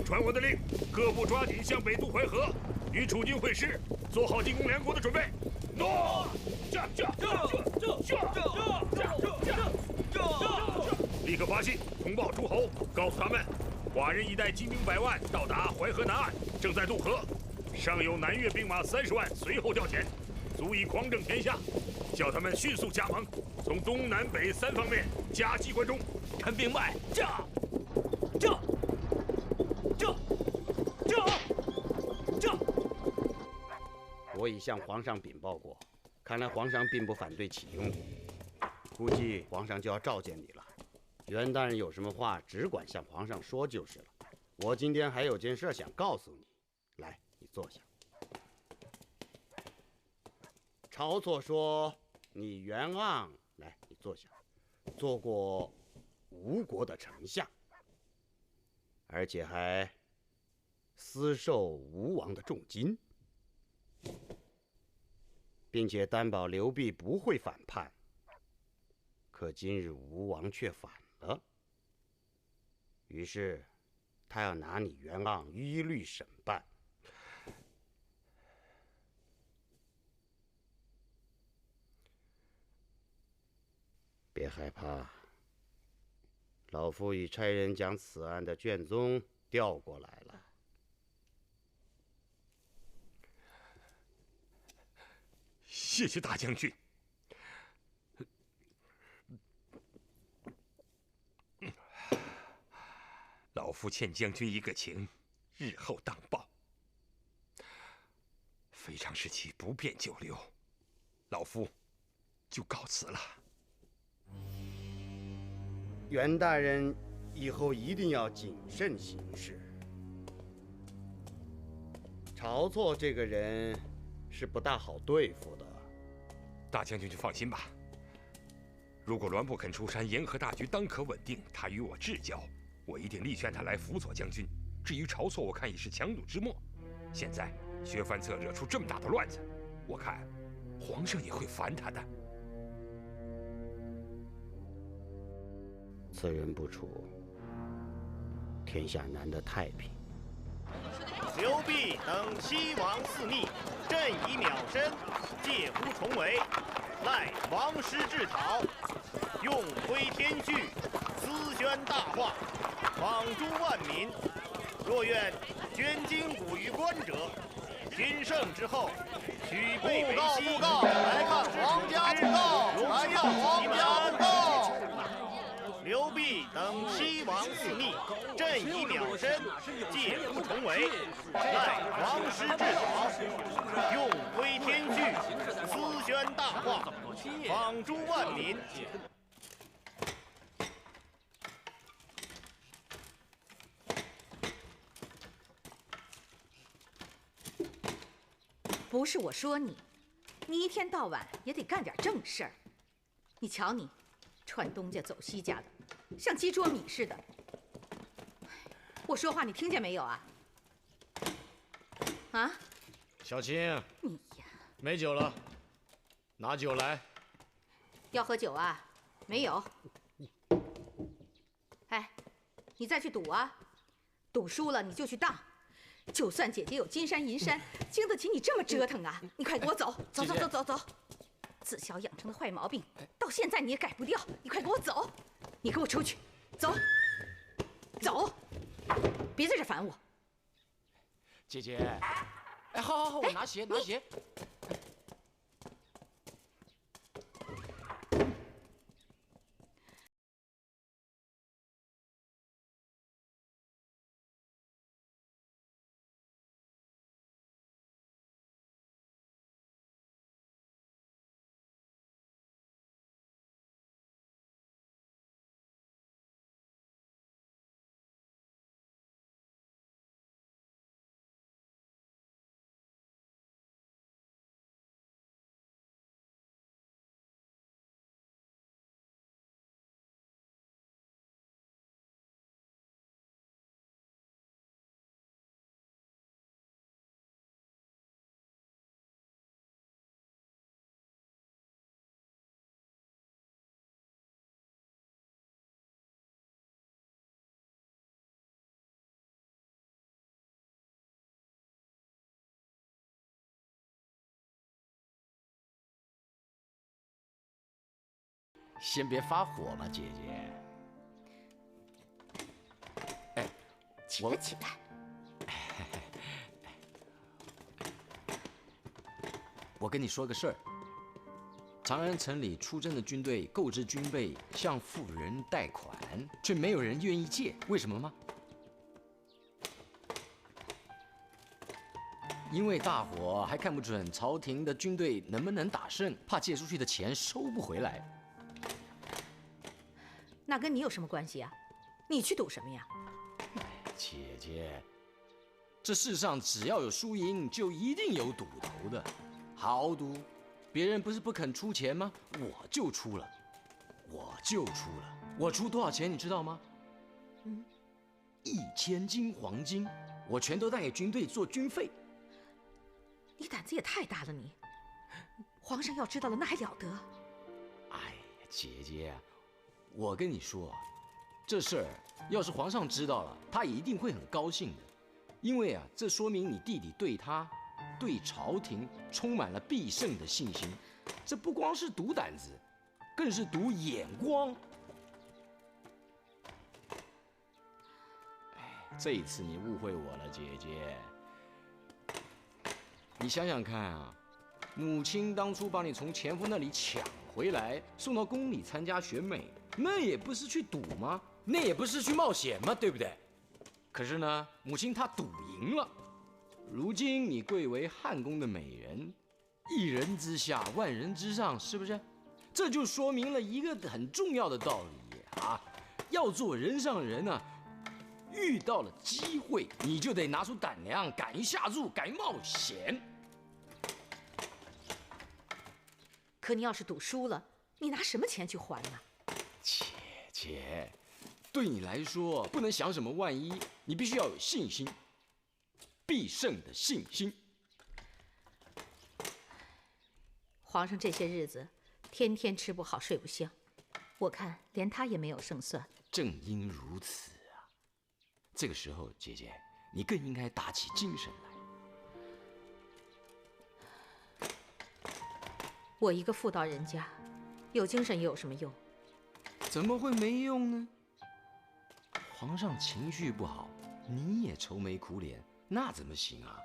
传我的令，各部抓紧向北渡淮河，与楚军会师，做好进攻梁国的准备。诺！立刻发信通报诸侯，告诉他们，寡人已带精兵100万到达淮河南岸，正在渡河，尚有南越兵马30万随后调遣，足以匡正天下。叫他们迅速加盟，从东南北3方面夹击关中。陈兵迈，驾！我已向皇上禀报过，看来皇上并不反对启用你，估计皇上就要召见你了。袁大人有什么话，只管向皇上说就是了。我今天还有件事想告诉你，来，你坐下。晁错说你袁盎，来，你坐下，做过吴国的丞相，而且还私受吴王的重金，并且担保刘濞不会反叛。可今日吴王却反了，于是他要拿你袁盎依律审判。别害怕，老夫已差人将此案的卷宗调过来了。谢谢大将军。老夫欠将军一个情，日后当报。非常时期不便久留，老夫就告辞了。袁大人以后一定要谨慎行事。晁错这个人是不大好对付的。大将军就放心吧。如果栾不肯出山，沿河大局当可稳定，他与我至交，我一定力劝他来辅佐将军。至于晁错，我看已是强弩之末。现在薛范策惹出这么大的乱子，我看皇上也会烦他的。此人不除，天下难得太平。刘濞等欺王肆逆，朕以邈身，介乎重围，赖王师治讨，用归天序，思宣大化，访诸万民。若愿捐筋骨于官者，君圣之后，许备为西。布告！来看皇家布告！来看皇家布告！刘濞等欺王肆逆，朕以邈身，介乎重围，赖王师治讨，用归天序，思宣大化，访诸万民。不是我说你，你一天到晚也得干点正事儿。你瞧你，串东家走西家的，像鸡啄米似的。我说话你听见没有啊？啊？小青，你呀，没酒了，拿酒来。要喝酒啊？没有。哎，你再去赌啊！赌输了你就去当。就算姐姐有金山银山，经得起你这么折腾啊！你快给我走，走走走走走！自小养成的坏毛病，到现在你也改不掉。你快给我走！你给我出去，走，走！别在这烦我。姐姐，哎，好，我拿鞋，拿鞋。先别发火嘛，姐姐。哎，起来起来！我跟你说个事儿。长安城里出征的军队购置军备，向富人贷款，却没有人愿意借，为什么吗？因为大伙还看不准朝廷的军队能不能打胜，怕借出去的钱收不回来。那跟你有什么关系啊？你去赌什么呀？姐姐，这世上只要有输赢，就一定有赌头的。豪赌，别人不是不肯出钱吗？我就出了。我出多少钱你知道吗？1000斤黄金，我全都带给军队做军费。你胆子也太大了你！皇上要知道了，那还了得？哎呀，姐姐，我跟你说，这事儿要是皇上知道了，他一定会很高兴的，因为这说明你弟弟对他、对朝廷充满了必胜的信心。这不光是赌胆子，更是赌眼光。这一次你误会我了，姐姐。你想想看啊，母亲当初把你从前夫那里抢回来，送到宫里参加选美，那也不是去赌吗？那也不是去冒险吗？对不对？可是呢，母亲她赌赢了。如今你贵为汉宫的美人，一人之下，万人之上，是不是？这就说明了一个很重要的道理啊，要做人上人啊。遇到了机会，你就得拿出胆量，敢于下注，敢于冒险。可你要是赌输了，你拿什么钱去还呢？姐姐，对你来说不能想什么万一，你必须要有信心，必胜的信心。皇上这些日子天天吃不好睡不香，我看连他也没有胜算。正因如此。这个时候，姐姐，你更应该打起精神来。我一个妇道人家，有精神又有什么用？怎么会没用呢？皇上情绪不好，你也愁眉苦脸，那怎么行啊？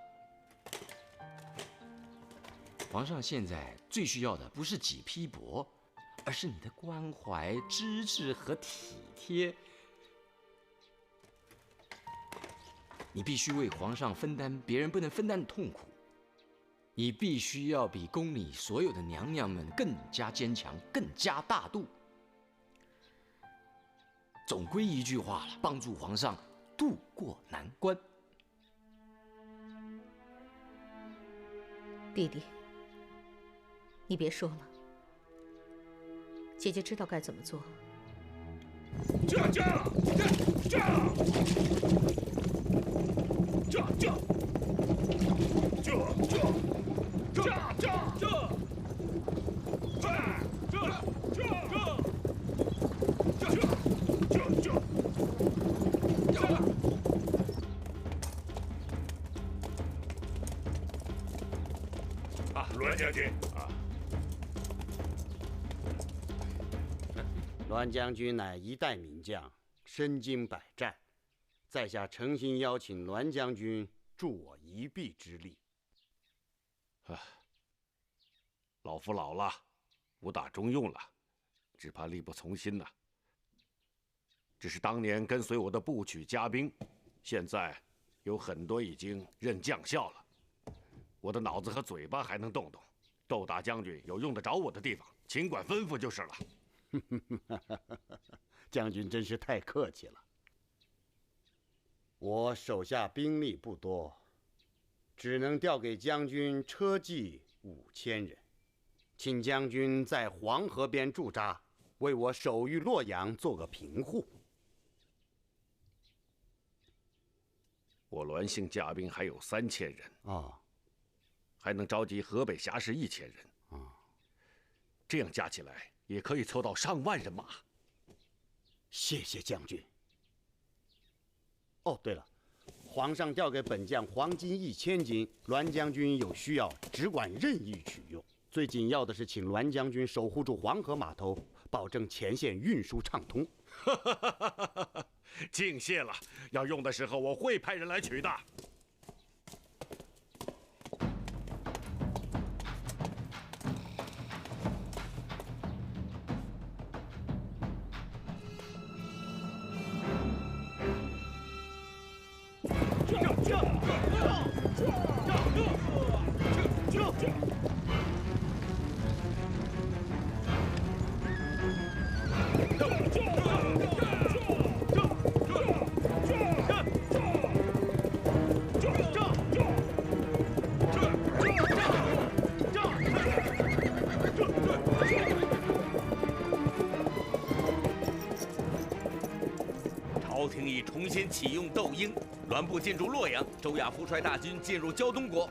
皇上现在最需要的不是几匹帛，而是你的关怀、支持和体贴。你必须为皇上分担别人不能分担的痛苦，你必须要比宫里所有的娘娘们更加坚强，更加大度。总归一句话了，帮助皇上渡过难关。弟弟，你别说了，姐姐知道该怎么做。栾将军啊，栾将军乃一代名将，身经百战，在下诚心邀请栾将军助我一臂之力。老夫老了，武打中用了，只怕力不从心呐。只是当年跟随我的部曲家兵，现在有很多已经任将校了。我的脑子和嘴巴还能动动，窦大将军有用得着我的地方，尽管吩咐就是了。将军真是太客气了。我手下兵力不多，只能调给将军车骑5000人，请将军在黄河边驻扎，为我守御洛阳做个平护。我栾姓家兵还有3000人啊，还能召集河北侠士1000人啊，这样加起来也可以凑到上万人马。谢谢将军。哦，对了，皇上调给本将黄金1000斤，栾将军有需要只管任意取用。最紧要的是请栾将军守护住黄河码头，保证前线运输畅通。敬谢了，要用的时候我会派人来取的。朝廷已重新启用窦婴，栾部进驻洛阳，周亚夫率大军进入胶东国。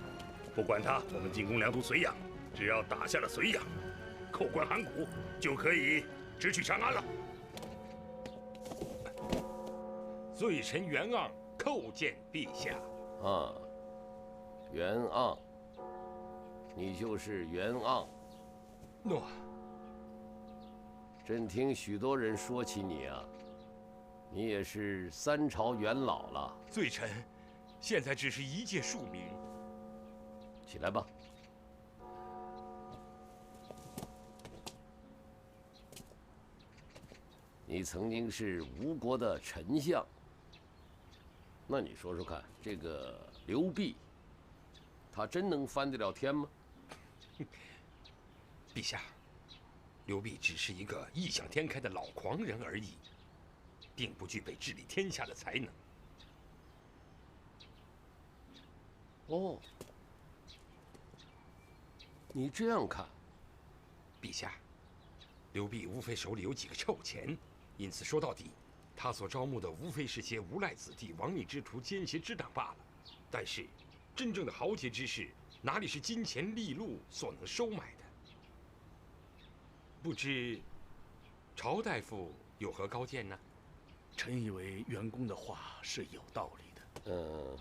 不管他，我们进攻梁都绥阳，只要打下了绥阳，扣关函谷，就可以直取长安了。罪臣袁盎叩见陛下。啊，袁盎，你就是袁盎。诺。朕听许多人说起你啊，你也是三朝元老了。罪臣现在只是一介庶民。起来吧。你曾经是吴国的丞相，那你说说看，这个刘弼，他真能翻得了天吗？陛下，刘弼只是一个异想天开的老狂人而已，并不具备治理天下的才能。哦，你这样看，陛下，刘弼无非手里有几个臭钱，因此说到底，他所招募的无非是些无赖子弟、亡命之徒、奸邪之党罢了。但是，真正的豪杰之士，哪里是金钱利禄所能收买的？不知曹大夫有何高见呢？臣以为袁公的话是有道理的。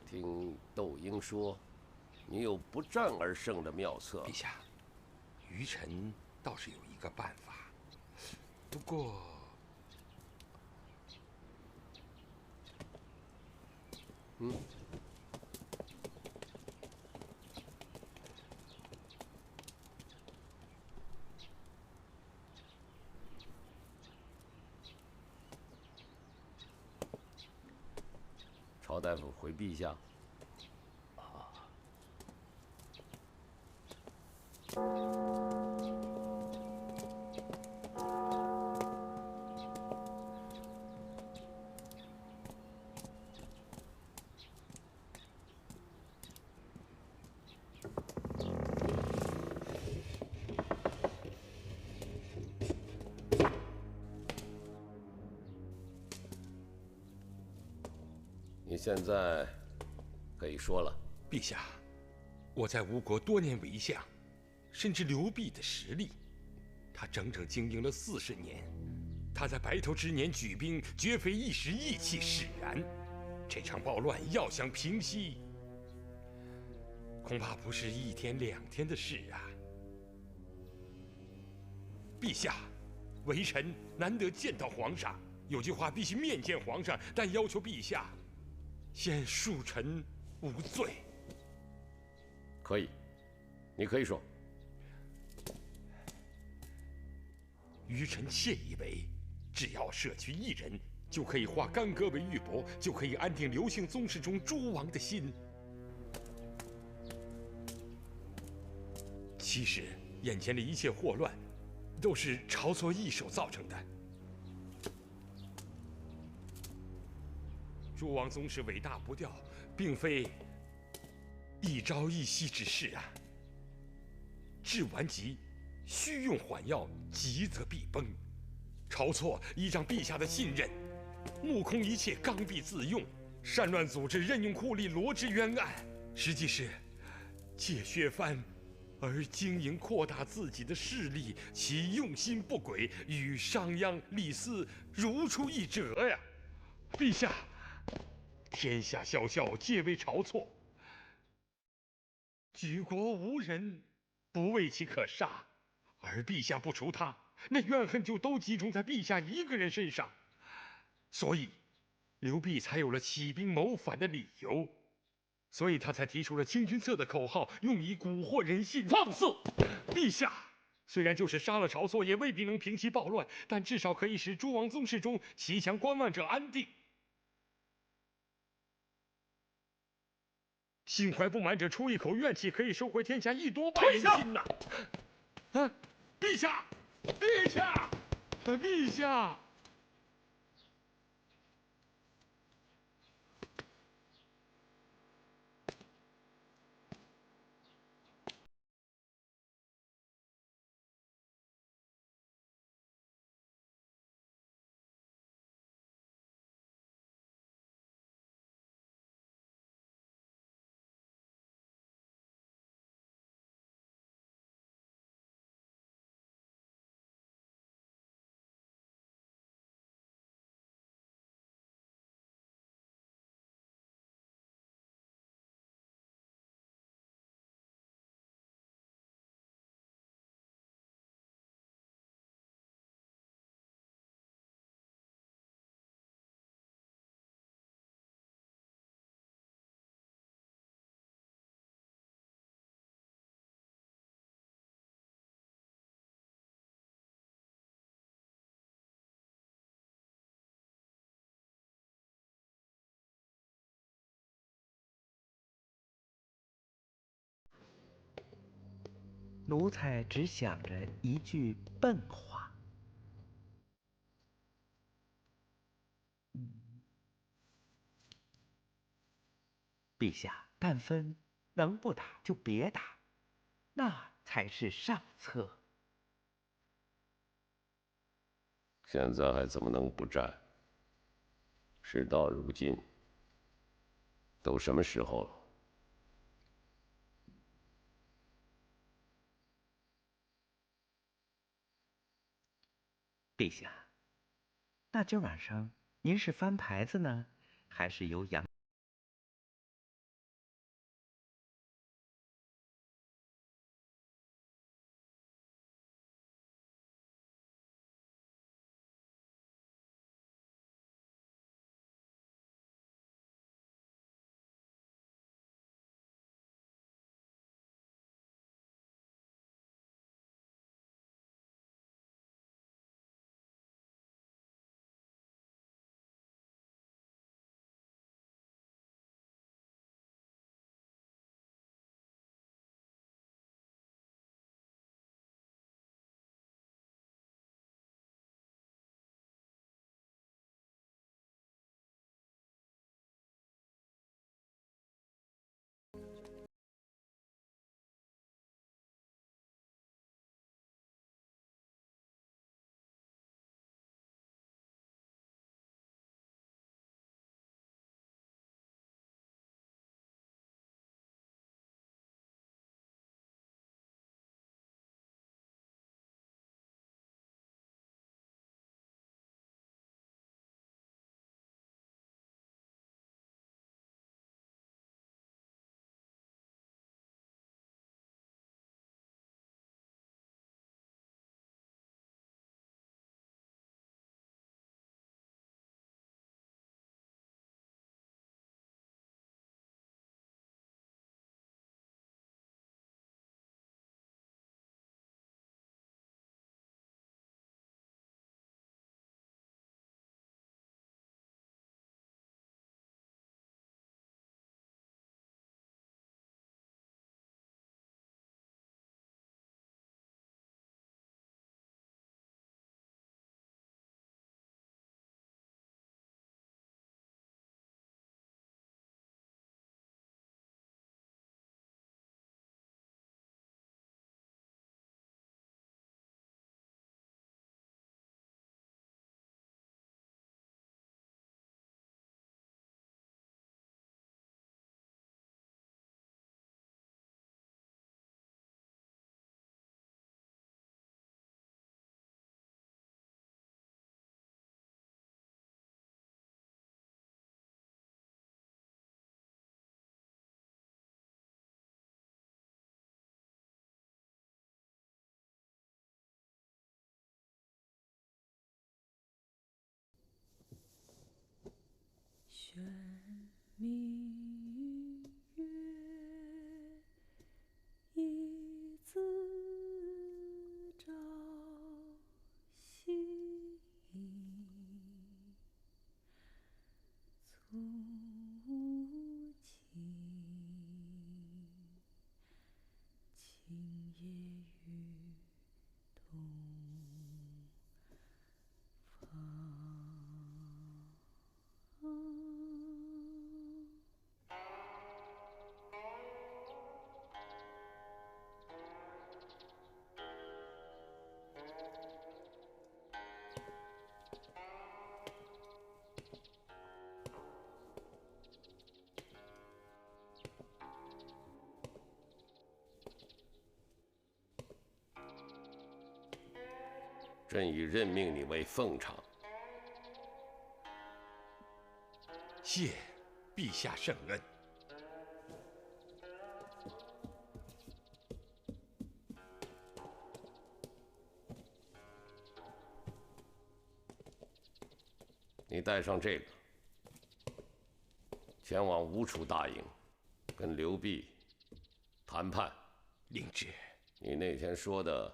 听窦婴说，你有不战而胜的妙策。陛下，愚臣倒是有一个办法，不过，曹大夫回陛下。你现在可以说了。陛下，我在吴国多年为相，深知刘弼的实力。他整整经营了40年，他在白头之年举兵，绝非一时意气使然。这场暴乱要想平息，恐怕不是1天2天的事啊！陛下，微臣难得见到皇上，有句话必须面见皇上，但要求陛下先恕臣无罪。可以，你可以说。愚臣窃以为，只要摄取1人，就可以化干戈为玉帛，就可以安定刘姓宗室中诸王的心。其实，眼前的一切祸乱，都是晁错一手造成的。诸王宗室尾大不掉，并非一朝一夕之事啊。治顽疾，须用缓药，急则必崩。晁错依仗陛下的信任，目空一切，刚愎自用，擅乱组织，任用酷吏，罗织冤案，实际是借削藩而经营扩大自己的势力，其用心不轨，与商鞅、李斯如出一辙呀！陛下，天下萧萧，皆为晁错。举国无人不为其可杀，而陛下不除他，那怨恨就都集中在陛下一个人身上，所以刘辟才有了起兵谋反的理由，所以他才提出了清君侧的口号，用以蛊惑人心。放肆！陛下虽然就是杀了晁错，也未必能平息暴乱，但至少可以使诸王宗室中骑墙观望者安定。心怀不满者出一口怨气，可以收回天下1多万人心呐！啊，陛下，陛下，陛下！奴才只想着一句笨话。陛下，但分能不打就别打，那才是上策。现在还怎么能不战？事到如今，都什么时候了？陛下，那今晚上您是翻牌子呢，还是由杨朕已任命你为奉常。谢陛下圣恩。你带上这个，前往吴楚大营，跟刘弼谈判。领旨。你那天说的，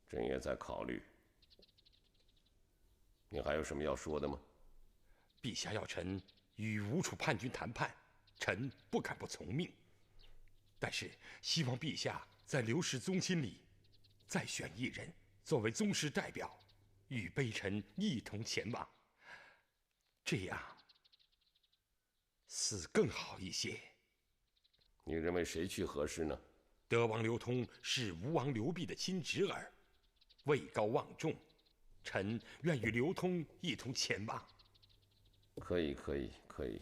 朕也在考虑。你还有什么要说的吗？陛下要臣与吴楚叛军谈判，臣不敢不从命。但是希望陛下在刘氏宗亲里再选一人作为宗室代表，与卑臣一同前往，这样似更好一些。你认为谁去合适呢？德王刘通是吴王刘濞的亲侄儿，位高望重，臣愿与刘通一同前往。可以，可以，可以。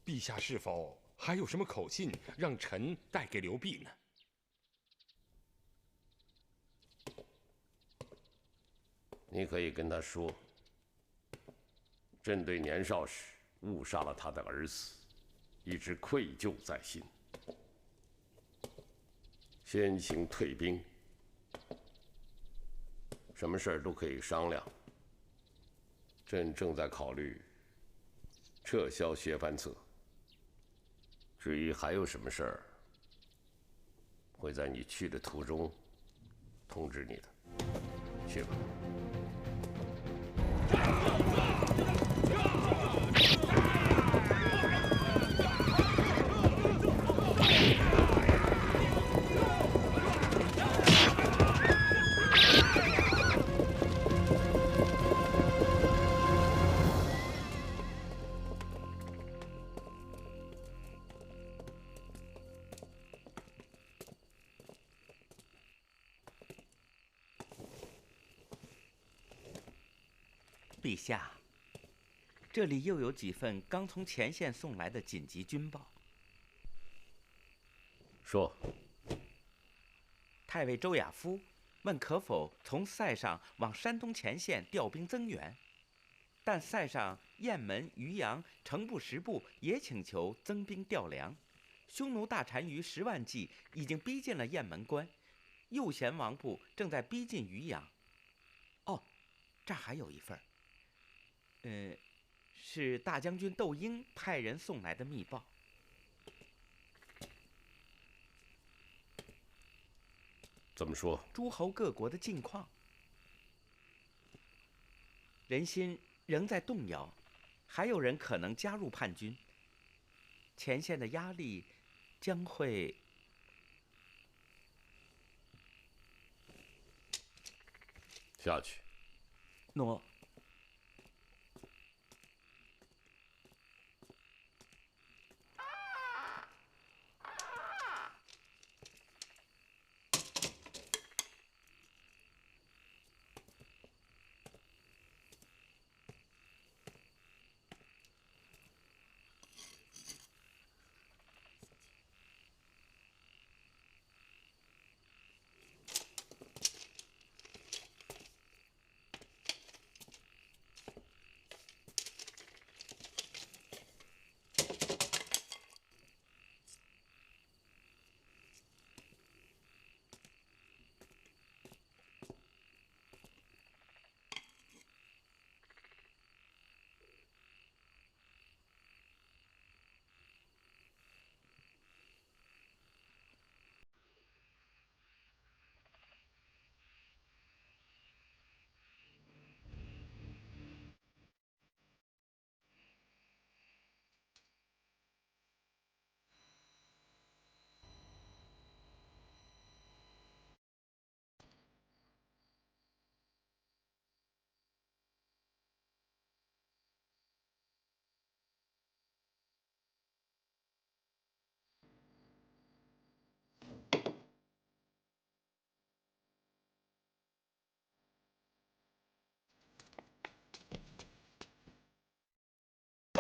陛下是否还有什么口信让臣带给刘濞呢？你可以跟他说，朕对年少时误杀了他的儿子，一直愧疚在心。先行退兵，什么事儿都可以商量。朕正在考虑撤销薛藩策。至于还有什么事儿，会在你去的途中通知你的。去吧。陛下，这里又有几份刚从前线送来的紧急军报。说。太尉周亚夫问可否从塞上往山东前线调兵增援，但塞上雁门、渔阳、程部、十部也请求增兵调粮。匈奴大单于10万骑已经逼近了雁门关，右贤王部正在逼近渔阳。哦，这儿还有一份。是大将军窦婴派人送来的密报。怎么说？诸侯各国的近况，人心仍在动摇，还有人可能加入叛军。前线的压力将会……下去。诺。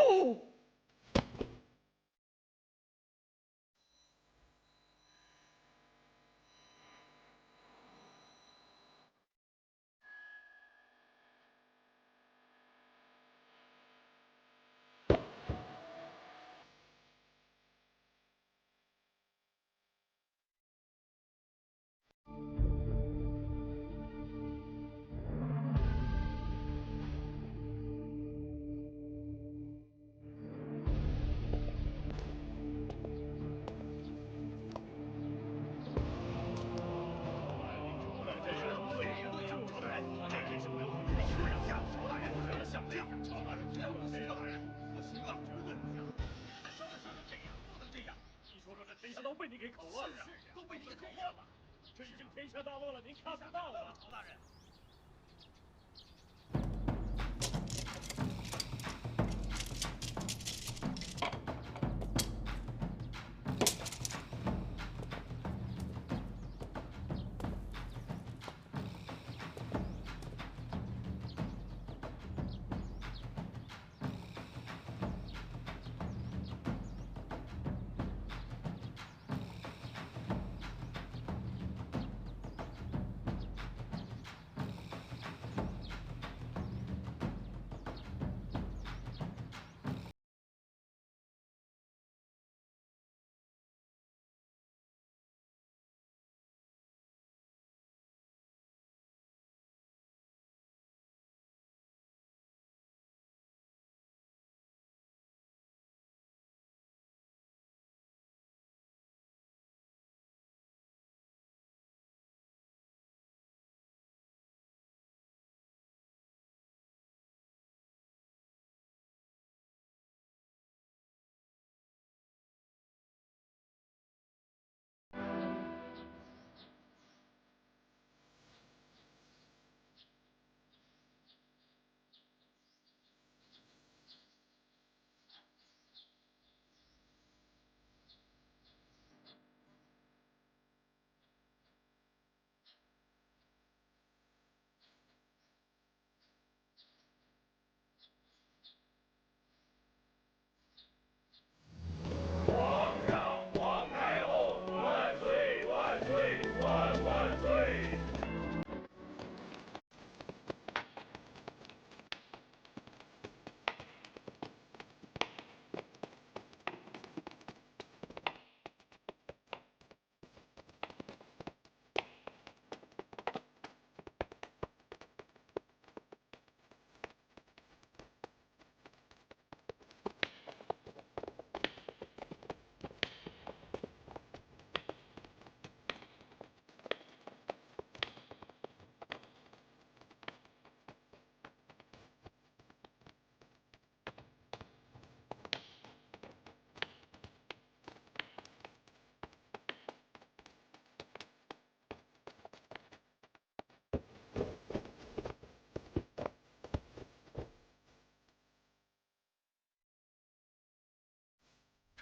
不！被你给搞乱了，都被你给搞乱了，这已经天下大乱了，您看不到吗？曹大人。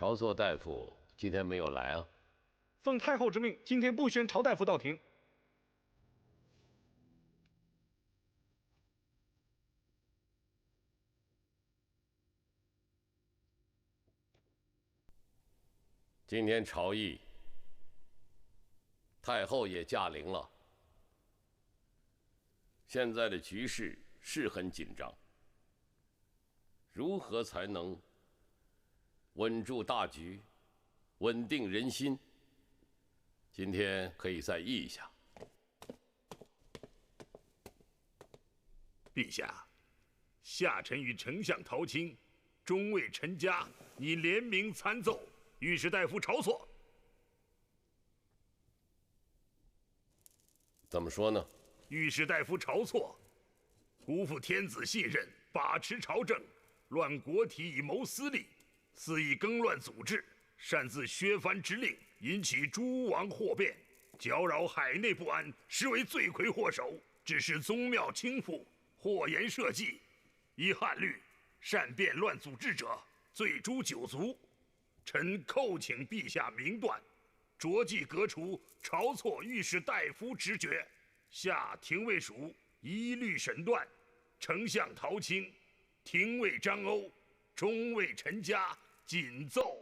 晁错大夫今天没有来啊？奉太后之命，今天不宣晁大夫到庭。今天朝议，太后也驾临了。现在的局势是很紧张，如何才能稳住大局，稳定人心？今天可以再议一下。陛下，下臣与丞相陶青、中尉陈嘉拟联名参奏御史大夫晁错。怎么说呢？御史大夫晁错辜负天子信任，把持朝政，乱国体以谋私利，肆意更乱组织，擅自削藩之令，引起诸王祸变，搅扰海内不安，实为罪魁祸首，致使宗庙倾覆，祸延社稷。依汉律，擅变乱组织者，罪诛9族。臣叩请陛下明断，着即革除晁错御史大夫职爵，下廷尉署一律审断。丞相陶青、廷尉张欧、忠为臣家，谨奏。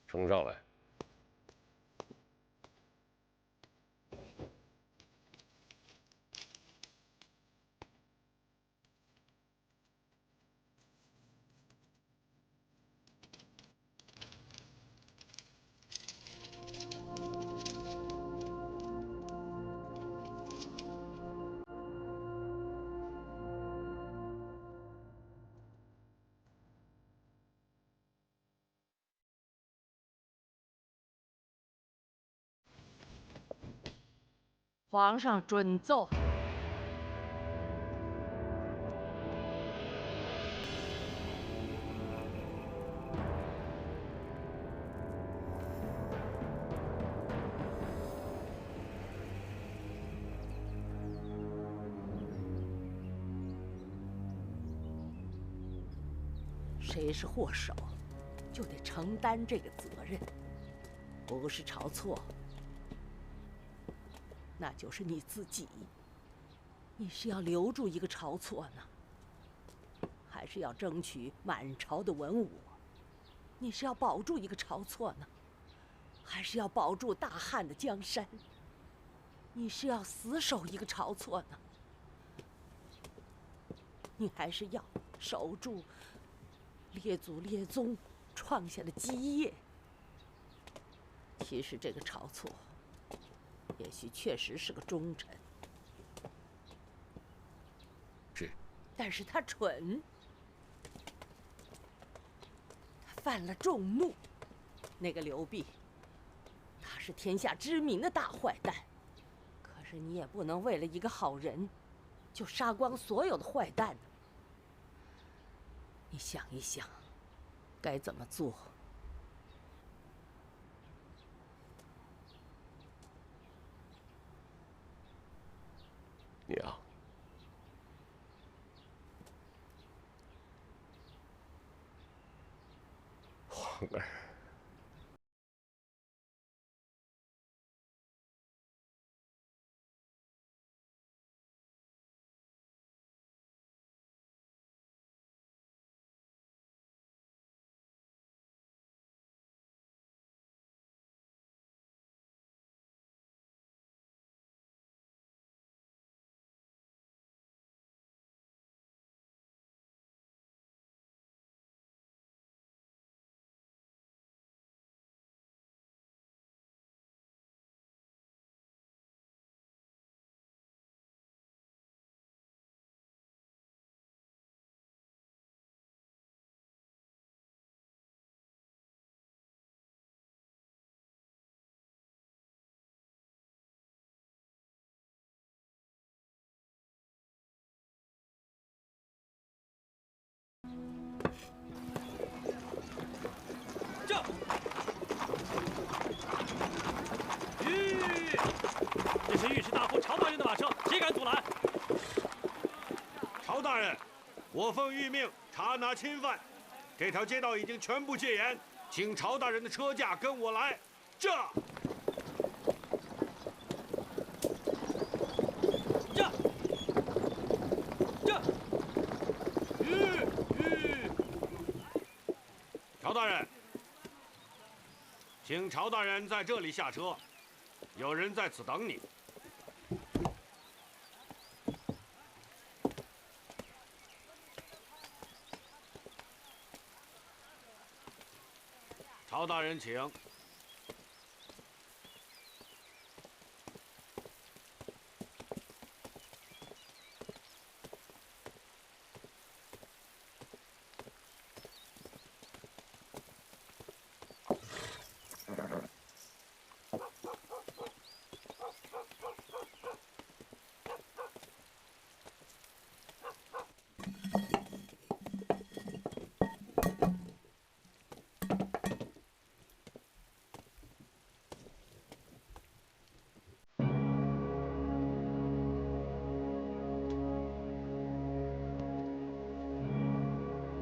呈上来。皇上准奏。谁是祸首，就得承担这个责任。不是晁错，那就是你自己。你是要留住一个晁错呢，还是要争取满朝的文武？你是要保住一个晁错呢，还是要保住大汉的江山？你是要死守一个晁错呢，你还是要守住列祖列宗创下的基业？其实这个晁错，也许确实是个忠臣，是，但是他蠢，他犯了众怒。那个刘弼，他是天下知名的大坏蛋，可是你也不能为了一个好人，就杀光所有的坏蛋。你想一想，该怎么做？娘，皇儿，这是御史大夫晁大人的马车，谁敢阻拦？晁大人，我奉谕命查拿侵犯，这条街道已经全部戒严，请晁大人的车驾跟我来。这。晁大人，请晁大人在这里下车，有人在此等你。晁大人，请。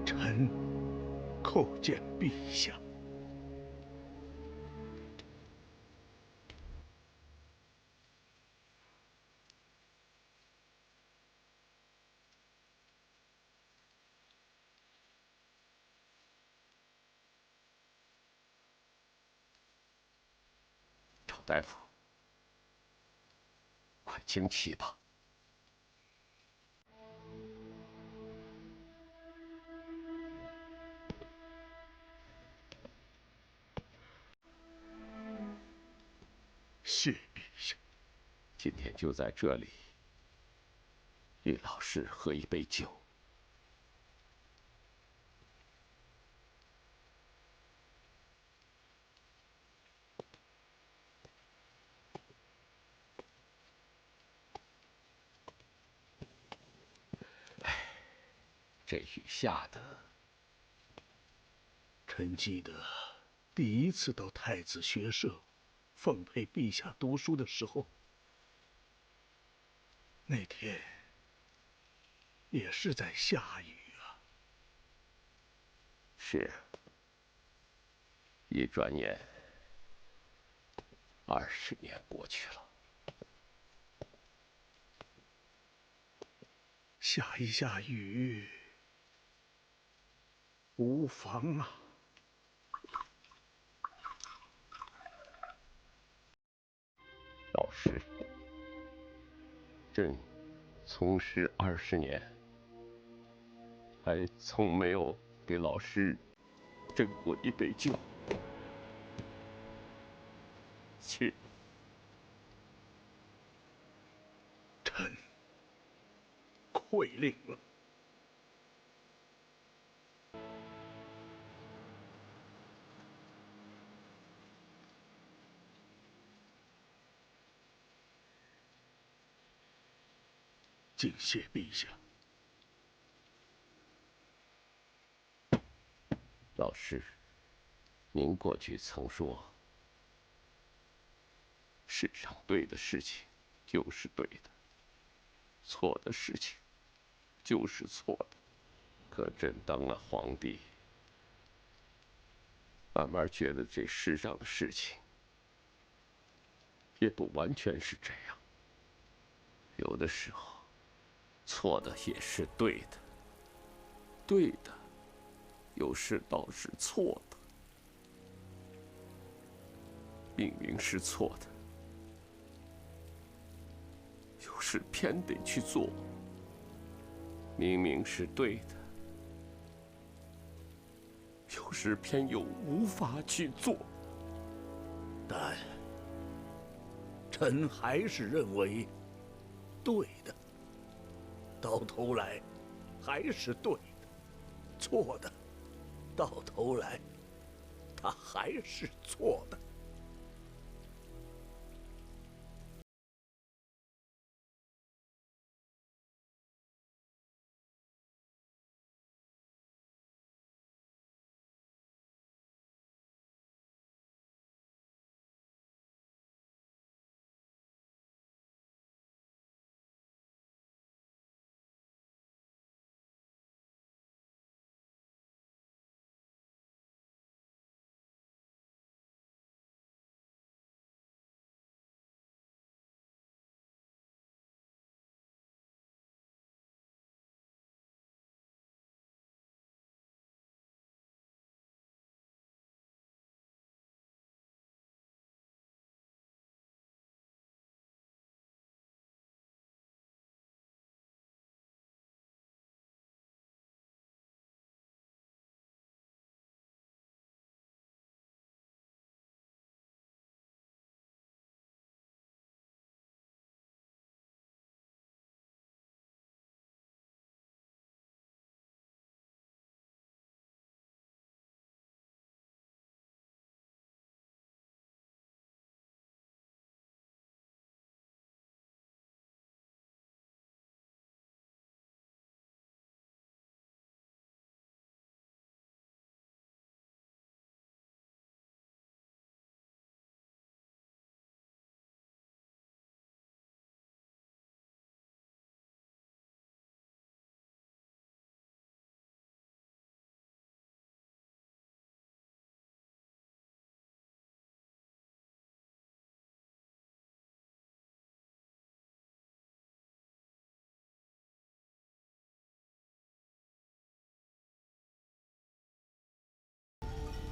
臣叩见陛下。大夫，快请起吧。谢陛下。今天就在这里，与老师喝一杯酒。这雨下的，臣记得第一次到太子学社奉陪陛下读书的时候，那天也是在下雨啊。是。一转眼20年过去了。下一下雨无妨啊。老师，朕从师20年，还从没有给老师斟过一杯酒。请。臣愧令了。敬谢陛下。老师，您过去曾说，世上对的事情就是对的，错的事情就是错的。可朕当了皇帝，慢慢觉得这世上的事情也不完全是这样，有的时候错的也是对的，对的有时倒是错的。明明是错的，有时偏得去做；明明是对的，有时偏又无法去做。但臣还是认为对的，到头来还是对的；错的，到头来他还是错的。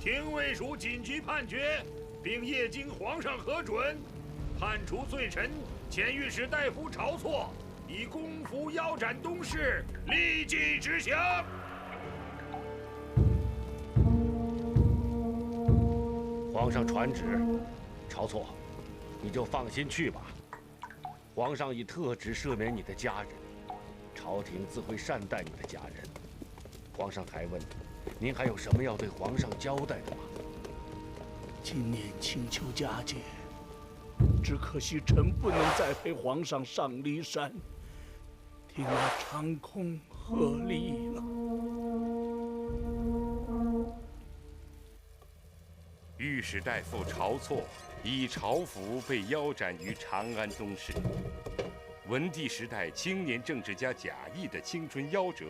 廷尉署紧急判决：并业经皇上核准，判处罪臣前御史大夫晁错以公服腰斩东市，立即执行。皇上传旨，晁错，你就放心去吧。皇上已特旨赦免你的家人，朝廷自会善待你的家人。皇上还问，您还有什么要对皇上交代的吗？今年请求佳节，只可惜臣不能再陪皇上上骊山，听那长空鹤唳了。御史大夫晁错以朝服被腰斩于长安东市。文帝时代青年政治家贾谊的青春夭折，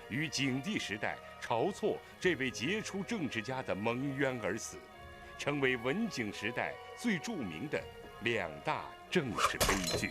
与景帝时代晁错这位杰出政治家的蒙冤而死，成为文景时代最著名的2大政治悲剧。